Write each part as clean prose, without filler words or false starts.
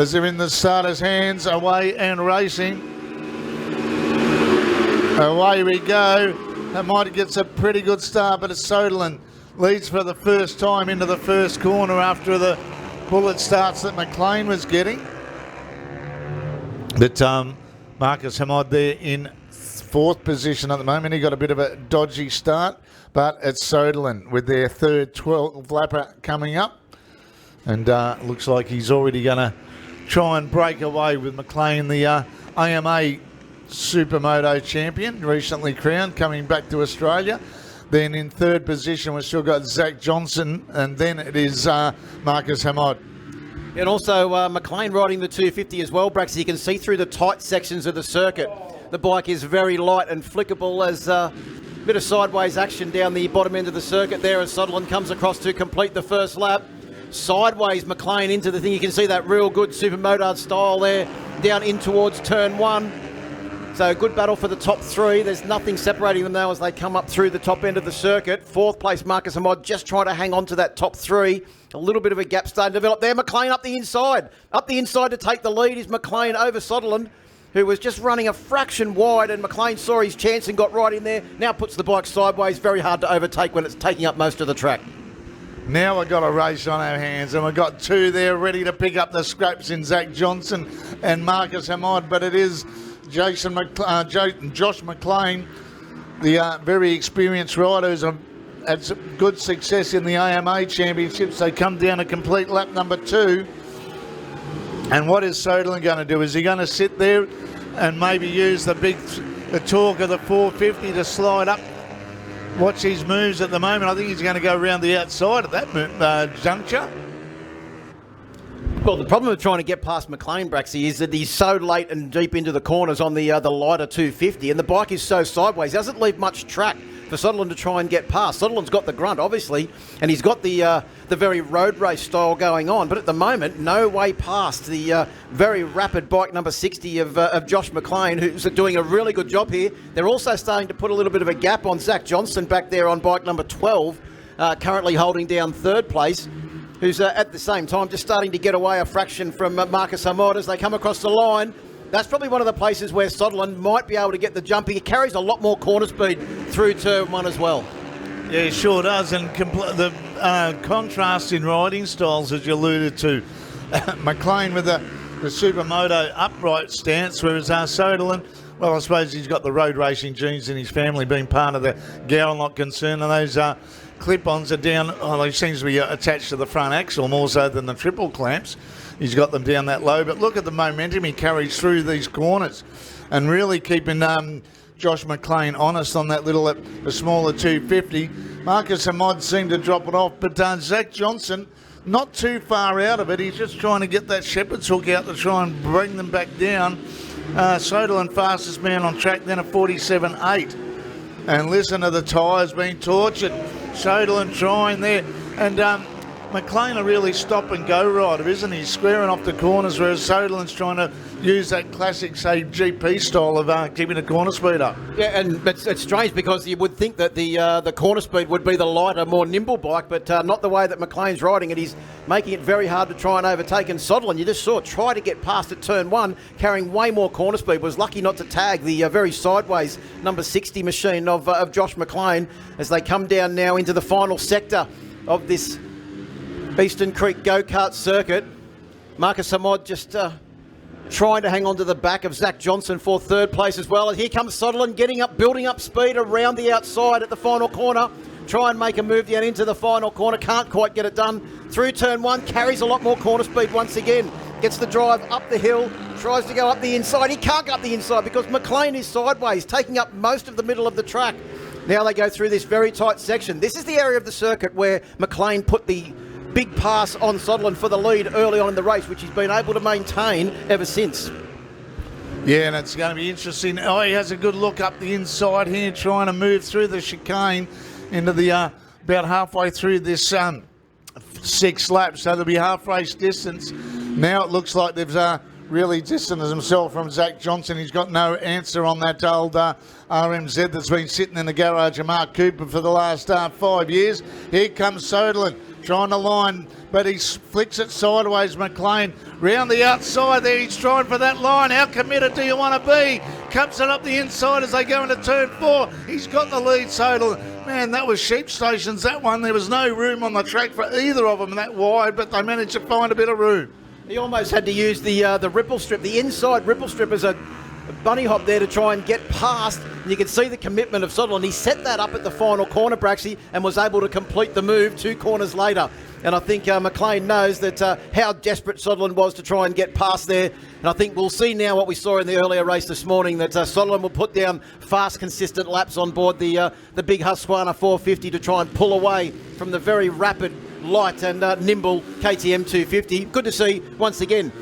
as they're in the starter's hands, away and racing. Away we go. That might get a pretty good start, but it's Soderlund leads for the first time into the first corner after the bullet starts that McLean was getting. But Marcus Hamad there in fourth position at the moment. He got a bit of a dodgy start, but it's Soderlund with their third 12 lapper coming up. And looks like he's already going to try and break away with McLean, the AMA Supermoto champion, recently crowned, coming back to Australia. Then in third position, we've still got Zach Johnson, and then it is Marcus Hamad. And also McLean riding the 250 as well, Brax. You can see through the tight sections of the circuit. The bike is very light and flickable as a bit of sideways action down the bottom end of the circuit there as Soderlund comes across to complete the first lap. Sideways McLean into the thing. You can see that real good Supermoto style there down in towards turn one. So good battle for the top three. There's nothing separating them now as they come up through the top end of the circuit. Fourth place, Marcus Hamad just trying to hang on to that top three. A little bit of a gap starting to develop there. McLean up the inside. Up the inside to take the lead is McLean over Soderlund, who was just running a fraction wide, and McLean saw his chance and got right in there. Now puts the bike sideways. Very hard to overtake when it's taking up most of the track. Now we've got a race on our hands, and we've got two there ready to pick up the scraps in Zach Johnson and Marcus Hamad, but it is Josh McLean, the very experienced rider who's had some good success in the AMA Championships. They come down to complete lap number 2. And what is Soderlund going to do? Is he going to sit there and maybe use the torque of the 450 to slide up? Watch his moves at the moment. I think he's going to go around the outside at that juncture. Well, the problem with trying to get past McLean, Braxy, is that he's so late and deep into the corners on the lighter 250, and the bike is so sideways. He doesn't leave much track for Soderlund to try and get past. Soderlund's got the grunt, obviously, and he's got the very road race style going on, but at the moment, no way past the very rapid bike number 60 of Josh McLean, who's doing a really good job here. They're also starting to put a little bit of a gap on Zach Johnson back there on bike number 12, currently holding down third place, who's at the same time just starting to get away a fraction from Marcus Hamad as they come across the line. That's probably one of the places where Soderlund might be able to get the jump. He carries a lot more corner speed through turn one as well. Yeah, he sure does. And the contrast in riding styles, as you alluded to, McLean with the Supermoto upright stance, whereas Soderlund, well, I suppose he's got the road racing genes in his family, being part of the Gowanlock concern, and those clip-ons are down, they seem to be attached to the front axle more so than the triple clamps. He's got them down that low, but look at the momentum he carries through these corners and really keeping Josh McLean honest on that the smaller 250. Marcus Hamad seemed to drop it off, but Zach Johnson not too far out of it. He's just trying to get that shepherd's hook out to try and bring them back down. Soderlund fastest man on track, then a 47.8. And listen to the tyres being tortured. Soderlund trying there. And McLean a really stop and go rider, isn't he? Squaring off the corners, whereas Soderlund's trying to use that classic, say, GP style of keeping the corner speed up. Yeah, and it's strange because you would think that the corner speed would be the lighter, more nimble bike, but not the way that McLean's riding it. He's making it very hard to try and overtake. And Soderlund, you just saw it try to get past at turn one, carrying way more corner speed. Was lucky not to tag the very sideways number 60 machine of Josh McLean as they come down now into the final sector of this Eastern Creek go-kart circuit. Marcus Hamad just trying to hang on to the back of Zach Johnson for third place as well. And here comes Soderlund getting up, building up speed around the outside at the final corner. Try and make a move down into the final corner. Can't quite get it done. Through turn one, carries a lot more corner speed once again. Gets the drive up the hill, tries to go up the inside. He can't go up the inside because McLean is sideways, taking up most of the middle of the track. Now they go through this very tight section. This is the area of the circuit where McLean put the big pass on Soderlund for the lead early on in the race, which he's been able to maintain ever since. Yeah, and it's going to be interesting. Oh, he has a good look up the inside here, trying to move through the chicane into the about halfway through this 6 laps, so there'll be half race distance. Now it looks like they've really distanced himself from Zach Johnson. He's got no answer on that old RMZ that's been sitting in the garage of Mark Cooper for the last 5 years. Here comes Soderlund, trying to line, but he flicks it sideways. McLean round the outside there. He's trying for that line. How committed do you want to be? Cups it up the inside as they go into turn 4. He's got the lead. So, man, that was sheep stations, that one. There was no room on the track for either of them that wide, but they managed to find a bit of room. He almost had to use the ripple strip, the inside ripple strip as a bunny hop there to try and get past. And you can see the commitment of Sutherland. He set that up at the final corner, Braxy, and was able to complete the move 2 corners later. And I think McLean knows that how desperate Sutherland was to try and get past there. And I think we'll see now what we saw in the earlier race this morning, that Sutherland will put down fast, consistent laps on board the big Husqvarna 450 to try and pull away from the very rapid, light and nimble KTM 250. Good to see, once again,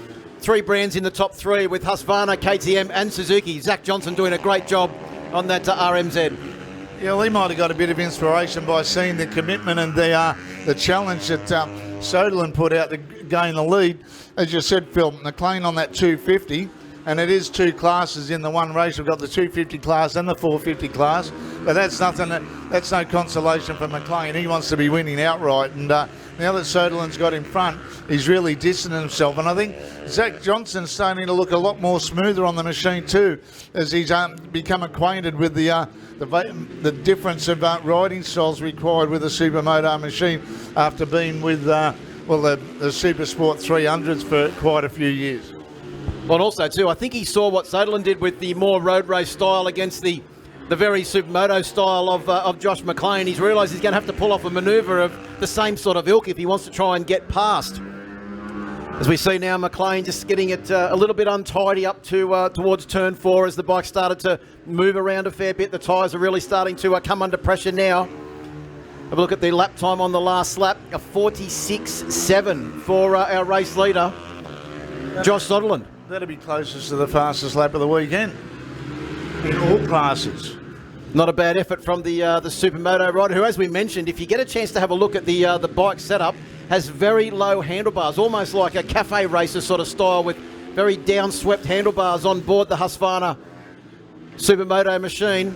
3 brands in the top 3 with Husqvarna, KTM and Suzuki. Zach Johnson doing a great job on that RMZ. Yeah, well, he might have got a bit of inspiration by seeing the commitment and the challenge that Soderlund put out to gain the lead. As you said, Phil, McLean on that 250, and it is 2 classes in the one race. We've got the 250 class and the 450 class, but that's nothing. That's no consolation for McLean. He wants to be winning outright, and now that Soderlund's got in front, he's really distancing himself. And I think Zach Johnson's starting to look a lot more smoother on the machine too, as he's become acquainted with the difference of riding styles required with a Supermoto machine after being with the Super Sport 300s for quite a few years. Well, and also too, I think he saw what Soderlund did with the more road race style against the very Supermoto style of Josh McLean. He's realised he's going to have to pull off a manoeuvre of the same sort of ilk if he wants to try and get past. As we see now, McLean just getting it a little bit untidy up to towards turn 4 as the bike started to move around a fair bit. The tyres are really starting to come under pressure now. Have a look at the lap time on the last lap, a 46.7 for our race leader, Josh Sutherland. That'll be closest to the fastest lap of the weekend in all classes. Not a bad effort from the Supermoto rider, who, as we mentioned, if you get a chance to have a look at the bike setup, has very low handlebars, almost like a cafe racer sort of style, with very downswept handlebars on board the Husqvarna Supermoto machine.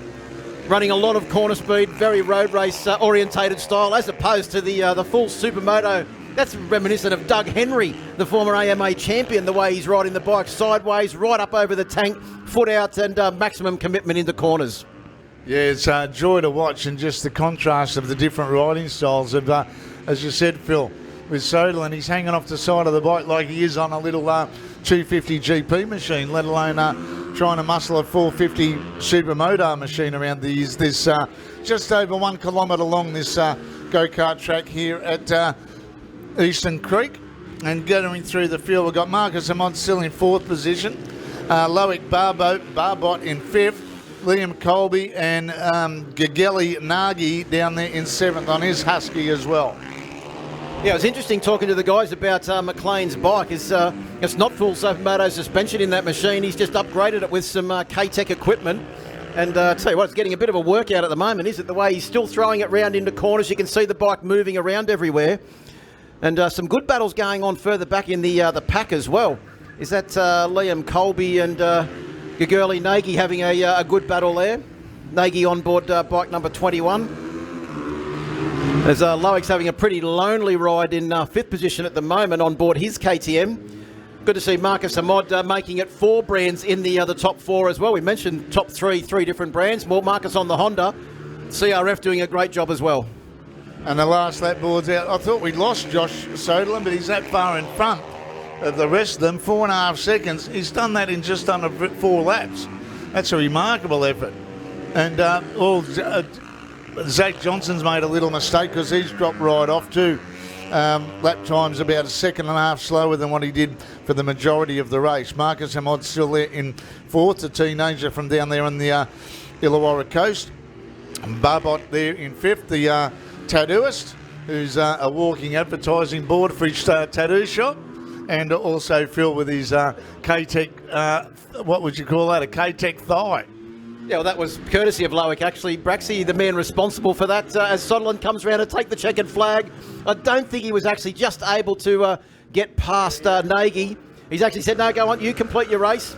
Running a lot of corner speed, very road race orientated style, as opposed to the full Supermoto. That's reminiscent of Doug Henry, the former AMA champion, the way he's riding the bike sideways, right up over the tank, foot out, and maximum commitment into corners. Yeah, it's a joy to watch, and just the contrast of the different riding styles of, as you said, Phil, with Soderlund, he's hanging off the side of the bike like he is on a little 250 GP machine, let alone trying to muscle a 450 Supermoto machine around this just over 1 kilometre long, this go-kart track here at Eastern Creek. And going through the field, we've got Marcus Amont still in 4th position, Loic Barbot in 5th, Liam Colby and Gageli Nagy down there in 7th on his Husky as well. Yeah, it was interesting talking to the guys about McLean's bike. It's not full Supermoto suspension in that machine. He's just upgraded it with some K-Tech equipment. And tell you what, it's getting a bit of a workout at the moment, is it? The way he's still throwing it round into corners. You can see the bike moving around everywhere. And some good battles going on further back in the pack as well. Is that Liam Colby and Gagurli Nagy having a good battle there? Nagy on board bike number 21. As Loic's having a pretty lonely ride in 5th position at the moment on board his KTM. Good to see Marcus Amod making it 4 brands in the top 4 as well. We mentioned top 3 different brands. More Marcus on the Honda. CRF doing a great job as well. And the last lap board's out. I thought we'd lost Josh Soderlund, but he's that far in front of the rest of them, 4.5 seconds. He's done that in just under 4 laps. That's a remarkable effort. And Zach Johnson's made a little mistake because he's dropped right off too. Lap time's about 1.5 seconds slower than what he did for the majority of the race. Marcus Hamod's still there in 4th, a teenager from down there on the Illawarra coast. Barbot there in 5th, the tattooist, who's a walking advertising board for each tattoo shop. And also Phil with his K-Tech, what would you call that, a K-Tech thigh. Yeah, well, that was courtesy of Loic, actually. Braxy, the man responsible for that, as Sutherland comes around to take the checkered flag. I don't think he was actually just able to get past Nagy. He's actually said, no, go on, you complete your race.